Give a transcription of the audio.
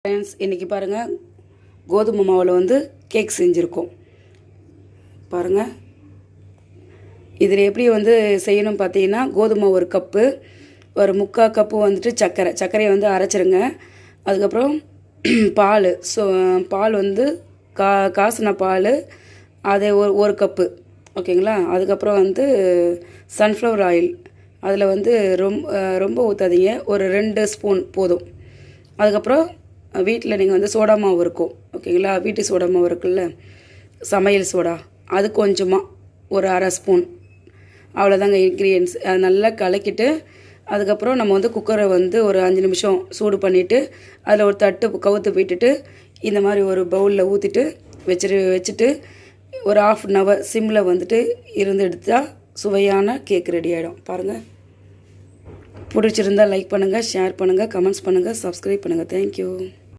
Friends, இன்றைக்கி பாருங்கள், கோதுமை மாவில் வந்து கேக் செஞ்சுருக்கோம். பாருங்கள், இதில் எப்படி வந்து செய்யணும் பார்த்தீங்கன்னா, கோதுமை ஒரு கப்பு, ஒரு 3/4 கப்பு வந்துட்டு சர்க்கரையை வந்து அரைச்சிருங்க. அதுக்கப்புறம் பால் வந்து காசின பால், அதை ஒரு கப்பு, ஓகேங்களா. அதுக்கப்புறம் வந்து சன்ஃப்ளவர் ஆயில், அதில் வந்து ரொம்ப ஊற்றாதீங்க, ஒரு 2 ஸ்பூன் போதும். அதுக்கப்புறம் வீட்டில் நீங்கள் வந்து சோடா மாவு இருக்கும், ஓகேங்களா. வீட்டு சோடா மாவு இருக்குல்ல, சமையல் சோடா, அது கொஞ்சமாக ஒரு 1/2 ஸ்பூன், அவ்வளோதாங்க இன்க்ரீடியன்ஸ். அது நல்லா கலக்கிட்டு, அதுக்கப்புறம் நம்ம வந்து குக்கரை வந்து ஒரு 5 நிமிஷம் சூடு பண்ணிவிட்டு, அதில் ஒரு தட்டு கவுத்து விட்டுட்டு, இந்த மாதிரி ஒரு பவுலில் ஊற்றிட்டு வச்சுட்டு ஒரு 1/2 அன் ஹவர் சிம்மில் வந்துட்டு எடுத்தால் சுவையான கேக் ரெடி ஆகிடும். பாருங்கள், பிடிச்சிருந்தால் லைக் பண்ணுங்கள், ஷேர் பண்ணுங்கள், கமெண்ட்ஸ் பண்ணுங்கள், சப்ஸ்கிரைப் பண்ணுங்கள். தேங்க்யூ.